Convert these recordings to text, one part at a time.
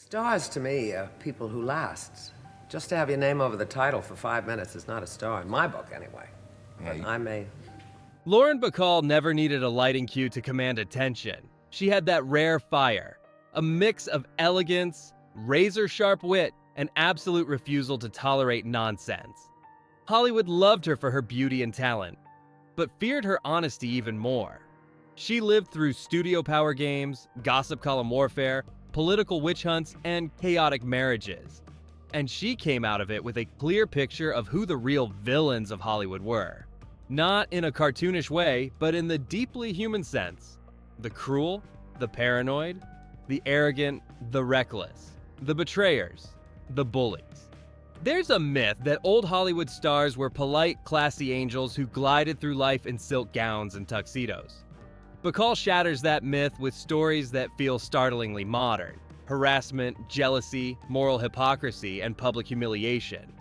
Stars to me are people who last. Just to have your name over the title for 5 minutes is not a star, in my book anyway. But I may. Lauren Bacall never needed a lighting cue to command attention. She had that rare fire, a mix of elegance, razor-sharp wit, and absolute refusal to tolerate nonsense. Hollywood loved her for her beauty and talent, but feared her honesty even more. She lived through studio power games, gossip column warfare, political witch hunts, and chaotic marriages. And she came out of it with a clear picture of who the real villains of Hollywood were. Not in a cartoonish way, but in the deeply human sense. The cruel, the paranoid, the arrogant, the reckless, the betrayers, the bullies. There's a myth that old Hollywood stars were polite, classy angels who glided through life in silk gowns and tuxedos. Bacall shatters that myth with stories that feel startlingly modern: harassment, jealousy, moral hypocrisy, and public humiliation.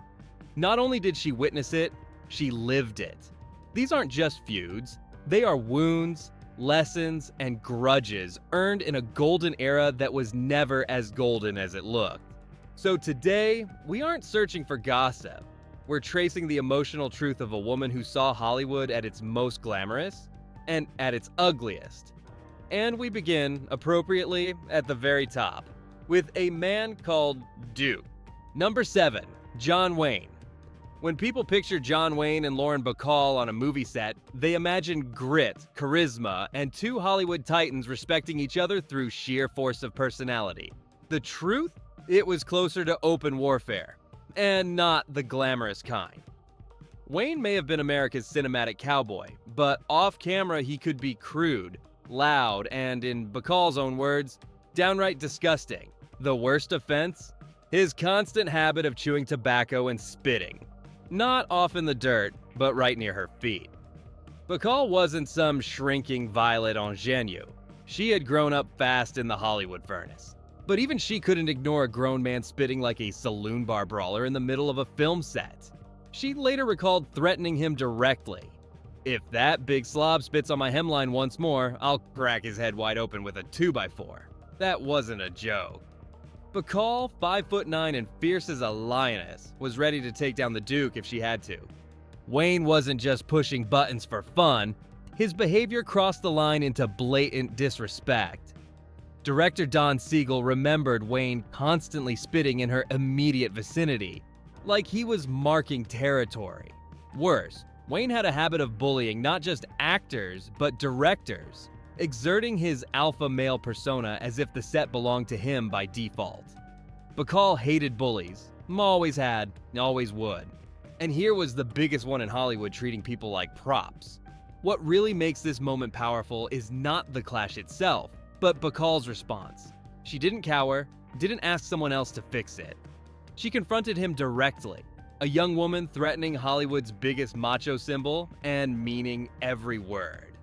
Not only did she witness it, she lived it. These aren't just feuds, they are wounds, lessons, and grudges earned in a golden era that was never as golden as it looked. So today, we aren't searching for gossip. We're tracing the emotional truth of a woman who saw Hollywood at its most glamorous and at its ugliest. And we begin, appropriately, at the very top, with a man called Duke. Number 7, John Wayne. When people picture John Wayne and Lauren Bacall on a movie set, they imagine grit, charisma, and two Hollywood titans respecting each other through sheer force of personality. The truth? It was closer to open warfare, and not the glamorous kind. Wayne may have been America's cinematic cowboy, but off-camera he could be crude, loud, and in Bacall's own words, downright disgusting. The worst offense? His constant habit of chewing tobacco and spitting. Not off in the dirt, but right near her feet. Bacall wasn't some shrinking violet ingenue. She had grown up fast in the Hollywood furnace. But even she couldn't ignore a grown man spitting like a saloon bar brawler in the middle of a film set. She later recalled threatening him directly. "If that big slob spits on my hemline once more, I'll crack his head wide open with a 2x4. That wasn't a joke." Bacall, 5'9" and fierce as a lioness, was ready to take down the Duke if she had to. Wayne wasn't just pushing buttons for fun, his behavior crossed the line into blatant disrespect. Director Don Siegel remembered Wayne constantly spitting in her immediate vicinity, like he was marking territory. Worse, Wayne had a habit of bullying not just actors, but directors, exerting his alpha male persona as if the set belonged to him by default. Bacall hated bullies, always had, always would. And here was the biggest one in Hollywood treating people like props. What really makes this moment powerful is not the clash itself, but Bacall's response. She didn't cower, didn't ask someone else to fix it. She confronted him directly, a young woman threatening Hollywood's biggest macho symbol and meaning every word.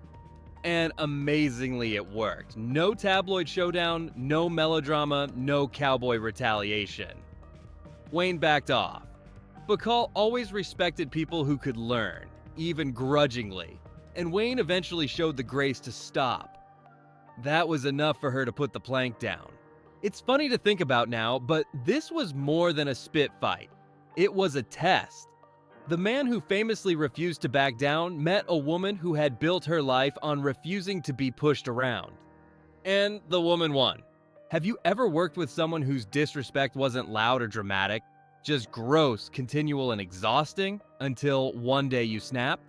And amazingly it worked. No tabloid showdown, no melodrama, no cowboy retaliation. Wayne backed off. Bacall always respected people who could learn, even grudgingly, and Wayne eventually showed the grace to stop. That was enough for her to put the plank down. It's funny to think about now, but this was more than a spit fight. It was a test. The man who famously refused to back down met a woman who had built her life on refusing to be pushed around. And the woman won. Have you ever worked with someone whose disrespect wasn't loud or dramatic, just gross, continual, and exhausting, until one day you snapped?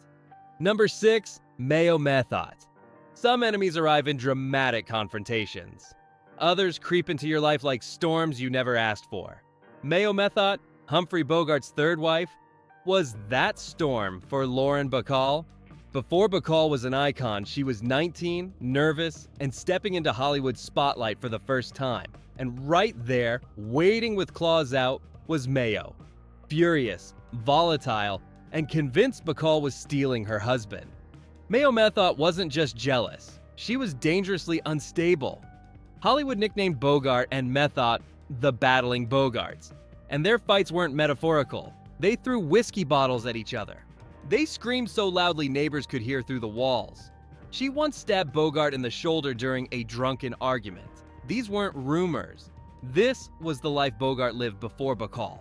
Number 6, Mayo Method. Some enemies arrive in dramatic confrontations. Others creep into your life like storms you never asked for. Mayo Method, Humphrey Bogart's third wife, was that storm for Lauren Bacall. Before Bacall was an icon, she was 19, nervous, and stepping into Hollywood's spotlight for the first time. And right there, waiting with claws out, was Mayo. Furious, volatile, and convinced Bacall was stealing her husband. Mayo Method wasn't just jealous, she was dangerously unstable. Hollywood nicknamed Bogart and Method the Battling Bogarts, and their fights weren't metaphorical. They threw whiskey bottles at each other. They screamed so loudly neighbors could hear through the walls. She once stabbed Bogart in the shoulder during a drunken argument. These weren't rumors. This was the life Bogart lived before Bacall.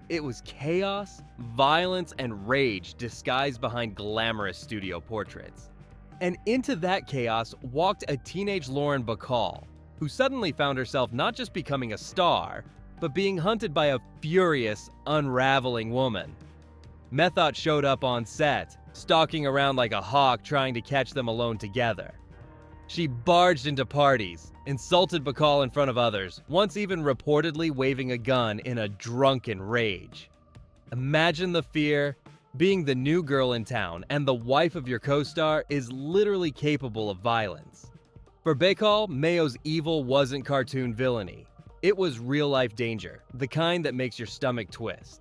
It was chaos, violence, and rage disguised behind glamorous studio portraits. And into that chaos walked a teenage Lauren Bacall, who suddenly found herself not just becoming a star, but being hunted by a furious, unraveling woman. Method showed up on set, stalking around like a hawk trying to catch them alone together. She barged into parties, insulted Bacall in front of others, once even reportedly waving a gun in a drunken rage. Imagine the fear. Being the new girl in town and the wife of your co-star is literally capable of violence. For Bacall, Mayo's evil wasn't cartoon villainy. It was real-life danger, the kind that makes your stomach twist.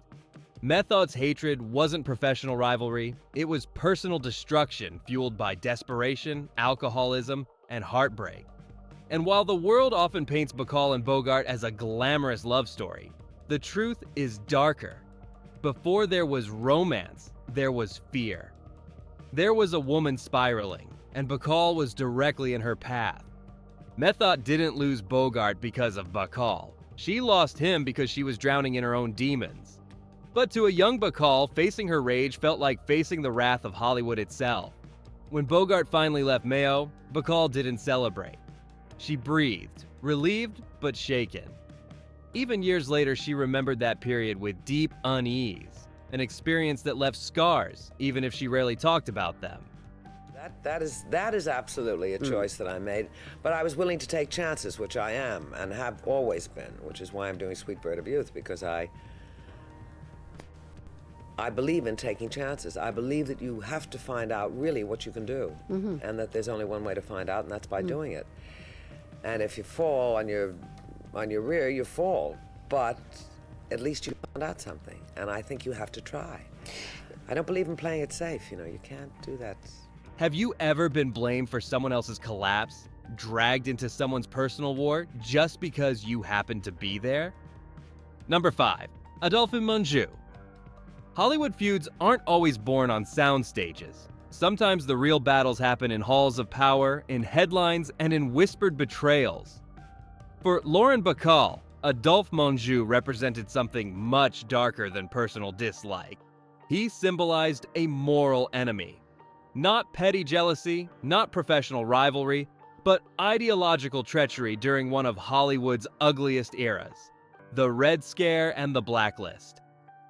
Method's hatred wasn't professional rivalry, it was personal destruction fueled by desperation, alcoholism, and heartbreak. And while the world often paints Bacall and Bogart as a glamorous love story, the truth is darker. Before there was romance, there was fear. There was a woman spiraling, and Bacall was directly in her path. Method didn't lose Bogart because of Bacall. She lost him because she was drowning in her own demons. But to a young Bacall, facing her rage felt like facing the wrath of Hollywood itself. When Bogart finally left Mayo, Bacall didn't celebrate. She breathed, relieved but shaken. Even years later, she remembered that period with deep unease, an experience that left scars, even if she rarely talked about them. That is absolutely a choice that I made, but I was willing to take chances, which I am and have always been, which is why I'm doing Sweet Bird of Youth, because I believe in taking chances. I believe that you have to find out really what you can do, and that there's only one way to find out, and that's by doing it. And if you fall on your rear, you fall, but at least you found out something, and I think you have to try. I don't believe in playing it safe, you can't do that. Have you ever been blamed for someone else's collapse, dragged into someone's personal war just because you happened to be there? Number 5. Adolphe Menjou. Hollywood feuds aren't always born on sound stages. Sometimes the real battles happen in halls of power, in headlines, and in whispered betrayals. For Lauren Bacall, Adolphe Menjou represented something much darker than personal dislike. He symbolized a moral enemy. Not petty jealousy, not professional rivalry, but ideological treachery during one of Hollywood's ugliest eras, the Red Scare and the Blacklist.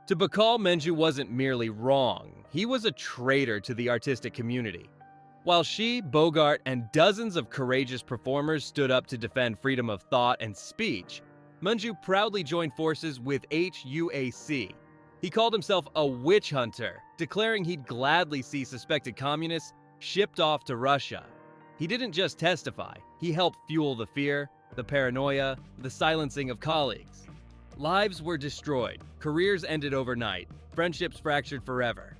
To Bacall, Menjou wasn't merely wrong, he was a traitor to the artistic community. While she, Bogart, and dozens of courageous performers stood up to defend freedom of thought and speech, Menjou proudly joined forces with HUAC. He called himself a witch hunter, declaring he'd gladly see suspected communists shipped off to Russia. He didn't just testify, he helped fuel the fear, the paranoia, the silencing of colleagues. Lives were destroyed, careers ended overnight, friendships fractured forever.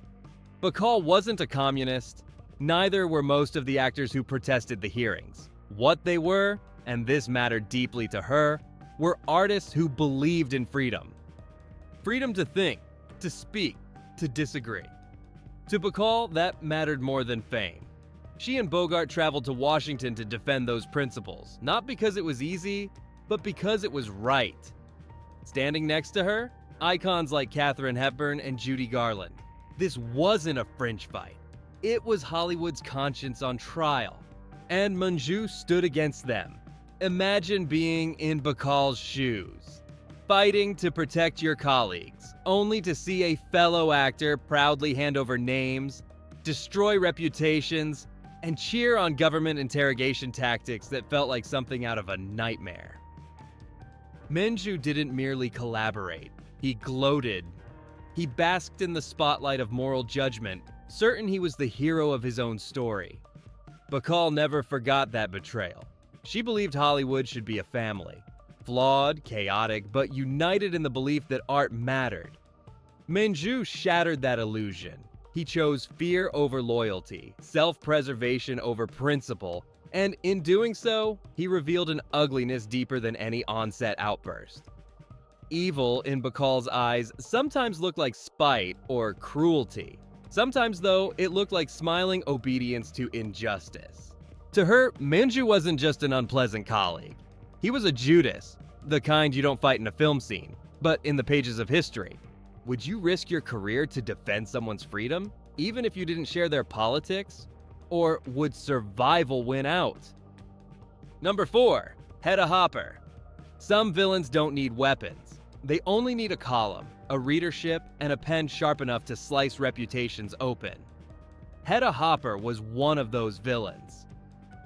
Bacall wasn't a communist, neither were most of the actors who protested the hearings. What they were, and this mattered deeply to her, were artists who believed in freedom. Freedom to think, to speak, to disagree. To Bacall, that mattered more than fame. She and Bogart traveled to Washington to defend those principles, not because it was easy, but because it was right. Standing next to her, icons like Katharine Hepburn and Judy Garland. This wasn't a fringe fight. It was Hollywood's conscience on trial. And Menjou stood against them. Imagine being in Bacall's shoes, fighting to protect your colleagues, only to see a fellow actor proudly hand over names, destroy reputations, and cheer on government interrogation tactics that felt like something out of a nightmare. Menjou didn't merely collaborate, he gloated. He basked in the spotlight of moral judgment, certain he was the hero of his own story. Bacall never forgot that betrayal. She believed Hollywood should be a family. Flawed, chaotic, but united in the belief that art mattered. Menjou shattered that illusion. He chose fear over loyalty, self-preservation over principle, and in doing so, he revealed an ugliness deeper than any on-set outburst. Evil, in Bacall's eyes, sometimes looked like spite or cruelty. Sometimes, though, it looked like smiling obedience to injustice. To her, Menjou wasn't just an unpleasant colleague. He was a Judas, the kind you don't fight in a film scene, but in the pages of history. Would you risk your career to defend someone's freedom, even if you didn't share their politics? Or would survival win out? Number 4. Hedda Hopper. Some villains don't need weapons. They only need a column, a readership, and a pen sharp enough to slice reputations open. Hedda Hopper was one of those villains.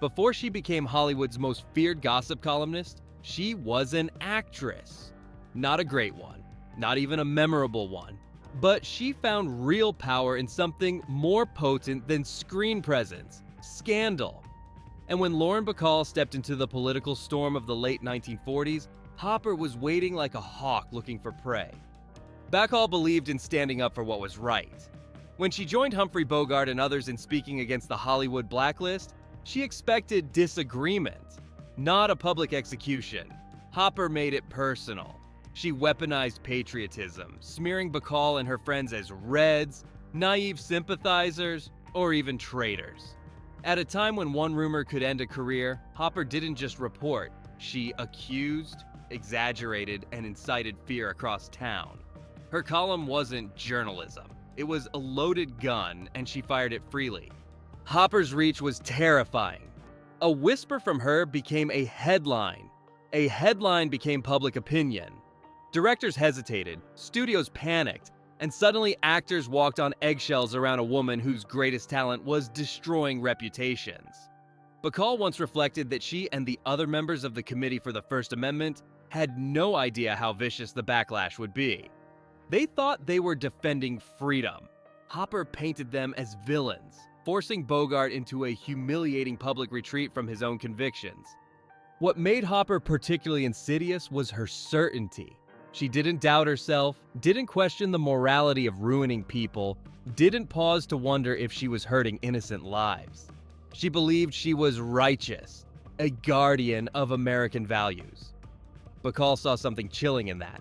Before she became Hollywood's most feared gossip columnist, she was an actress. Not a great one, not even a memorable one, but she found real power in something more potent than screen presence: scandal. And when Lauren Bacall stepped into the political storm of the late 1940s, Hopper was waiting like a hawk looking for prey. Bacall believed in standing up for what was right. When she joined Humphrey Bogart and others in speaking against the Hollywood blacklist, she expected disagreement, not a public execution. Hopper made it personal. She weaponized patriotism, smearing Bacall and her friends as Reds, naive sympathizers, or even traitors. At a time when one rumor could end a career, Hopper didn't just report. She accused, exaggerated, and incited fear across town. Her column wasn't journalism. It was a loaded gun, and she fired it freely. Hopper's reach was terrifying. A whisper from her became a headline. A headline became public opinion. Directors hesitated, studios panicked, and suddenly actors walked on eggshells around a woman whose greatest talent was destroying reputations. Bacall once reflected that she and the other members of the Committee for the First Amendment had no idea how vicious the backlash would be. They thought they were defending freedom. Hopper painted them as villains, forcing Bogart into a humiliating public retreat from his own convictions. What made Hopper particularly insidious was her certainty. She didn't doubt herself, didn't question the morality of ruining people, didn't pause to wonder if she was hurting innocent lives. She believed she was righteous, a guardian of American values. Bacall saw something chilling in that.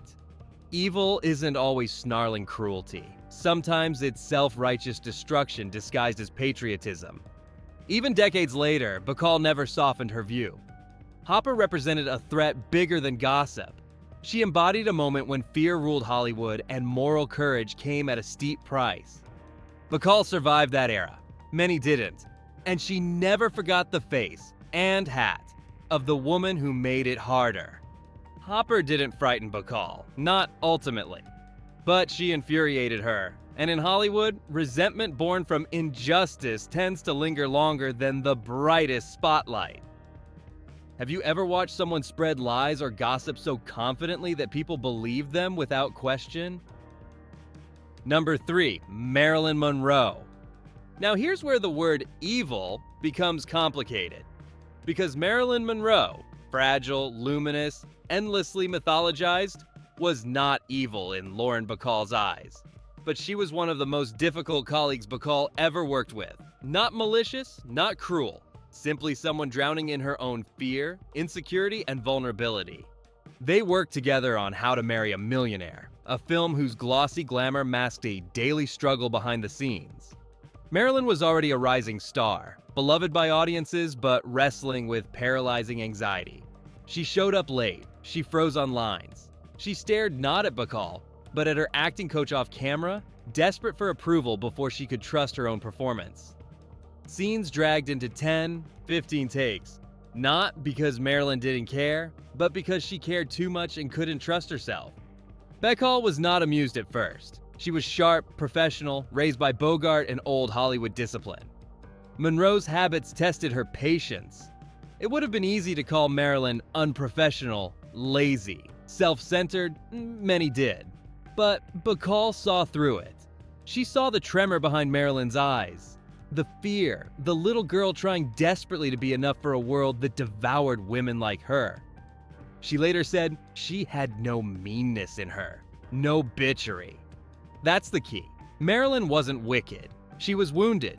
Evil isn't always snarling cruelty. Sometimes it's self-righteous destruction disguised as patriotism. Even decades later, Bacall never softened her view. Hopper represented a threat bigger than gossip. She embodied a moment when fear ruled Hollywood and moral courage came at a steep price. Bacall survived that era. Many didn't. And she never forgot the face and hat of the woman who made it harder. Hopper didn't frighten Bacall, not ultimately. But she infuriated her. And in Hollywood, resentment born from injustice tends to linger longer than the brightest spotlight. Have you ever watched someone spread lies or gossip so confidently that people believe them without question? Number 3, Marilyn Monroe. Now here's where the word evil becomes complicated. Because Marilyn Monroe, fragile, luminous, endlessly mythologized, was not evil in Lauren Bacall's eyes. But she was one of the most difficult colleagues Bacall ever worked with. Not malicious, not cruel. Simply someone drowning in her own fear, insecurity, and vulnerability. They worked together on How to Marry a Millionaire, a film whose glossy glamour masked a daily struggle behind the scenes. Marilyn was already a rising star, beloved by audiences but wrestling with paralyzing anxiety. She showed up late, she froze on lines. She stared not at Bacall, but at her acting coach off camera, desperate for approval before she could trust her own performance. Scenes dragged into 10, 15 takes, not because Marilyn didn't care, but because she cared too much and couldn't trust herself. Bacall was not amused at first. She was sharp, professional, raised by Bogart and old Hollywood discipline. Monroe's habits tested her patience. It would have been easy to call Marilyn unprofessional, lazy, self-centered, many did. But Bacall saw through it. She saw the tremor behind Marilyn's eyes. The fear, the little girl trying desperately to be enough for a world that devoured women like her. She later said she had no meanness in her, no bitchery. That's the key. Marilyn wasn't wicked. She was wounded.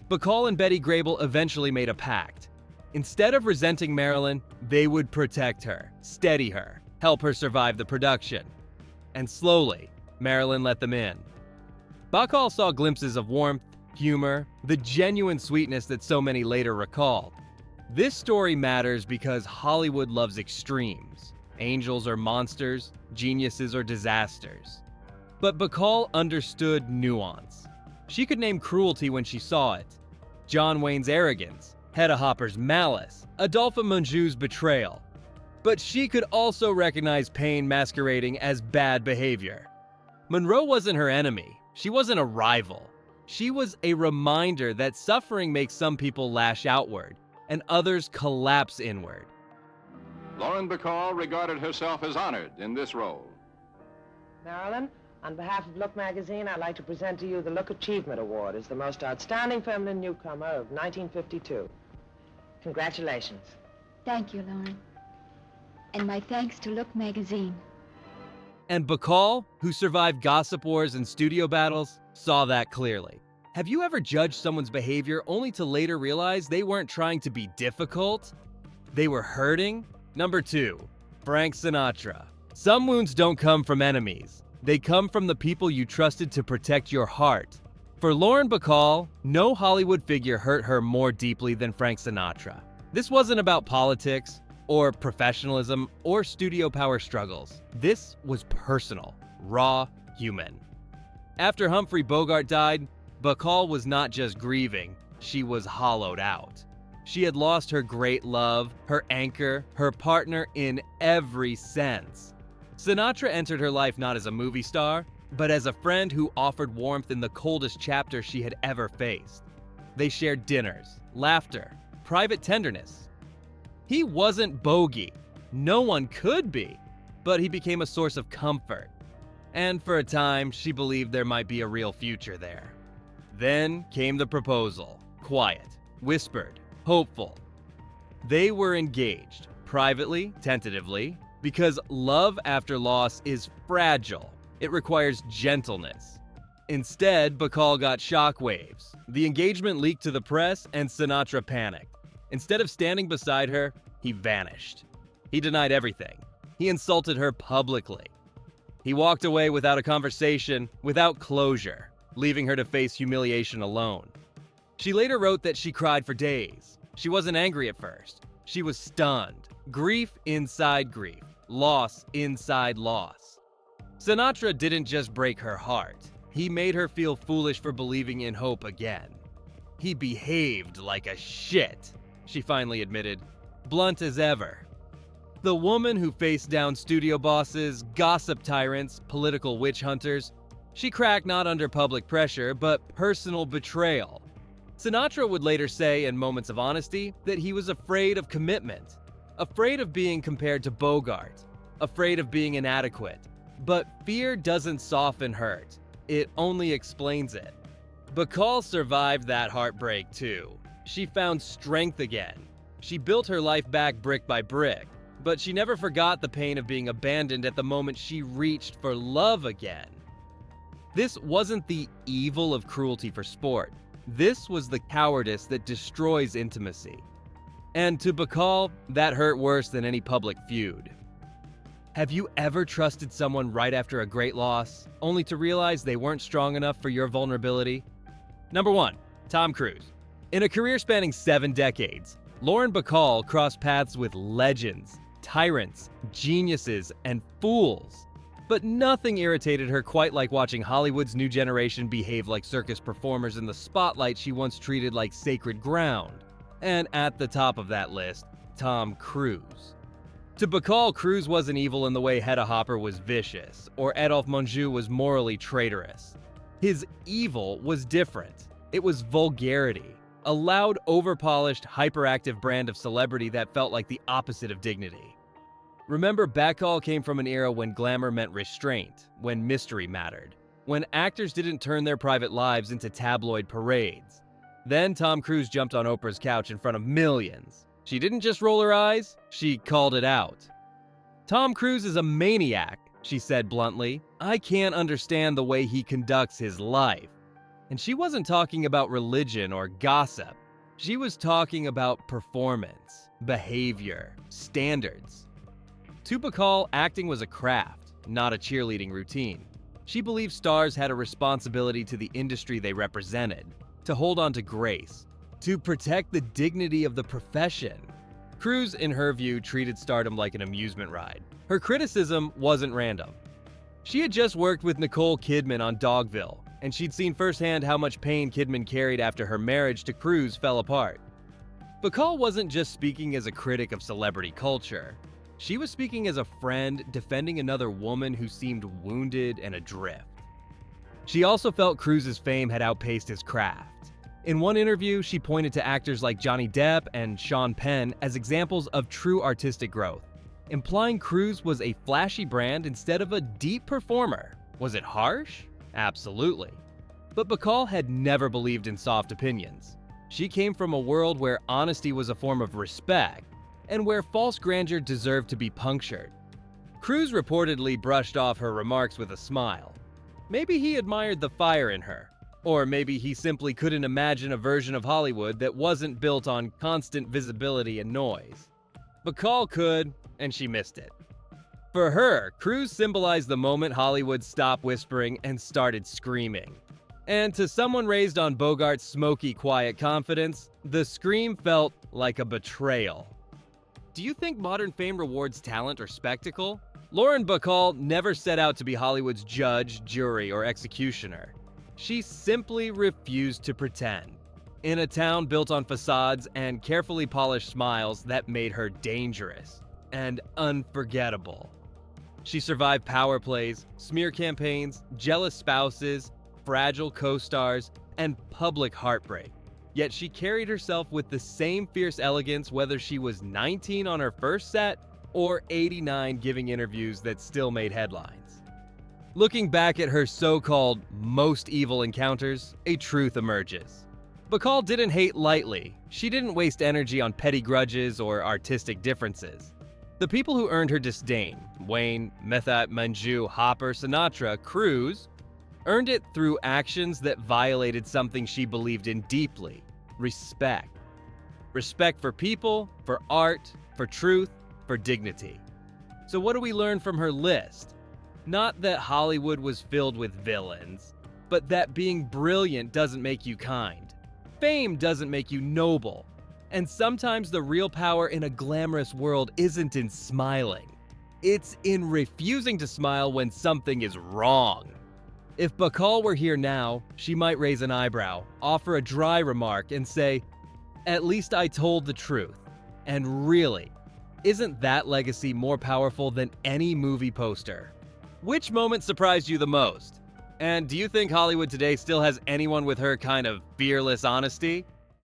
Bacall and Betty Grable eventually made a pact. Instead of resenting Marilyn, they would protect her, steady her, help her survive the production. And slowly, Marilyn let them in. Bacall saw glimpses of warmth, humor, the genuine sweetness that so many later recalled. This story matters because Hollywood loves extremes, angels or monsters, geniuses or disasters. But Bacall understood nuance. She could name cruelty when she saw it, John Wayne's arrogance, Hedda Hopper's malice, Adolphe Menjou's betrayal. But she could also recognize pain masquerading as bad behavior. Monroe wasn't her enemy. She wasn't a rival. She was a reminder that suffering makes some people lash outward and others collapse inward. Lauren Bacall regarded herself as honored in this role. Marilyn, on behalf of Look magazine, I'd like to present to you the Look Achievement Award as the most outstanding feminine newcomer of 1952. Congratulations. Thank you, Lauren. And my thanks to Look magazine. And Bacall, who survived gossip wars and studio battles, saw that clearly. Have you ever judged someone's behavior only to later realize they weren't trying to be difficult? They were hurting? Number 2, Frank Sinatra. Some wounds don't come from enemies. They come from the people you trusted to protect your heart. For Lauren Bacall, no Hollywood figure hurt her more deeply than Frank Sinatra. This wasn't about politics, or professionalism, or studio power struggles. This was personal, raw, human. After Humphrey Bogart died, Bacall was not just grieving, she was hollowed out. She had lost her great love, her anchor, her partner in every sense. Sinatra entered her life not as a movie star, but as a friend who offered warmth in the coldest chapter she had ever faced. They shared dinners, laughter, private tenderness. He wasn't bogey. No one could be. But he became a source of comfort. And for a time, she believed there might be a real future there. Then came the proposal. Quiet, whispered, hopeful. They were engaged, privately, tentatively, because love after loss is fragile. It requires gentleness. Instead, Bacall got shockwaves. The engagement leaked to the press, and Sinatra panicked. Instead of standing beside her, he vanished. He denied everything. He insulted her publicly. He walked away without a conversation, without closure, leaving her to face humiliation alone. She later wrote that she cried for days. She wasn't angry at first. She was stunned. Grief inside grief. Loss inside loss. Sinatra didn't just break her heart. He made her feel foolish for believing in hope again. He behaved like a shit, she finally admitted, blunt as ever. The woman who faced down studio bosses, gossip tyrants, political witch hunters, she cracked not under public pressure, but personal betrayal. Sinatra would later say in moments of honesty that he was afraid of commitment, afraid of being compared to Bogart, afraid of being inadequate. But fear doesn't soften hurt, it only explains it. Bacall survived that heartbreak too. She found strength again. She built her life back brick by brick, but she never forgot the pain of being abandoned at the moment she reached for love again. This wasn't the evil of cruelty for sport. This was the cowardice that destroys intimacy. And to Bacall, that hurt worse than any public feud. Have you ever trusted someone right after a great loss, only to realize they weren't strong enough for your vulnerability? Number 1, Tom Cruise. In a career spanning 7 decades, Lauren Bacall crossed paths with legends, tyrants, geniuses, and fools. But nothing irritated her quite like watching Hollywood's new generation behave like circus performers in the spotlight she once treated like sacred ground. And at the top of that list, Tom Cruise. To Bacall, Cruise wasn't evil in the way Hedda Hopper was vicious, or Adolphe Menjou was morally traitorous. His evil was different. It was vulgarity. A loud, overpolished, hyperactive brand of celebrity that felt like the opposite of dignity. Remember, Bacall came from an era when glamour meant restraint, when mystery mattered, when actors didn't turn their private lives into tabloid parades. Then Tom Cruise jumped on Oprah's couch in front of millions. She didn't just roll her eyes, she called it out. Tom Cruise is a maniac, she said bluntly. I can't understand the way he conducts his life. And she wasn't talking about religion or gossip. She was talking about performance, behavior, standards. To Bacall, acting was a craft, not a cheerleading routine. She believed stars had a responsibility to the industry they represented, to hold on to grace, to protect the dignity of the profession. Cruise, in her view, treated stardom like an amusement ride. Her criticism wasn't random. She had just worked with Nicole Kidman on Dogville, and she'd seen firsthand how much pain Kidman carried after her marriage to Cruise fell apart. Bacall wasn't just speaking as a critic of celebrity culture. She was speaking as a friend defending another woman who seemed wounded and adrift. She also felt Cruise's fame had outpaced his craft. In one interview, she pointed to actors like Johnny Depp and Sean Penn as examples of true artistic growth, implying Cruise was a flashy brand instead of a deep performer. Was it harsh? Absolutely. But Bacall had never believed in soft opinions. She came from a world where honesty was a form of respect, and where false grandeur deserved to be punctured. Cruise reportedly brushed off her remarks with a smile. Maybe he admired the fire in her, or maybe he simply couldn't imagine a version of Hollywood that wasn't built on constant visibility and noise. Bacall could, and she missed it. For her, Cruise symbolized the moment Hollywood stopped whispering and started screaming. And to someone raised on Bogart's smoky, quiet confidence, the scream felt like a betrayal. Do you think modern fame rewards talent or spectacle? Lauren Bacall never set out to be Hollywood's judge, jury, or executioner. She simply refused to pretend. In a town built on facades and carefully polished smiles that made her dangerous and unforgettable. She survived power plays, smear campaigns, jealous spouses, fragile co-stars, and public heartbreak. Yet she carried herself with the same fierce elegance whether she was 19 on her first set or 89 giving interviews that still made headlines. Looking back at her so-called most evil encounters, a truth emerges. Bacall didn't hate lightly. She didn't waste energy on petty grudges or artistic differences. The people who earned her disdain, Wayne, Method Manju, Hopper, Sinatra, Cruise, earned it through actions that violated something she believed in deeply: respect. Respect for people, for art, for truth, for dignity. So what do we learn from her list? Not that Hollywood was filled with villains, but that being brilliant doesn't make you kind. Fame doesn't make you noble. And sometimes the real power in a glamorous world isn't in smiling. It's in refusing to smile when something is wrong. If Bacall were here now, she might raise an eyebrow, offer a dry remark, and say, "At least I told the truth." And really, isn't that legacy more powerful than any movie poster? Which moment surprised you the most? And do you think Hollywood today still has anyone with her kind of fearless honesty?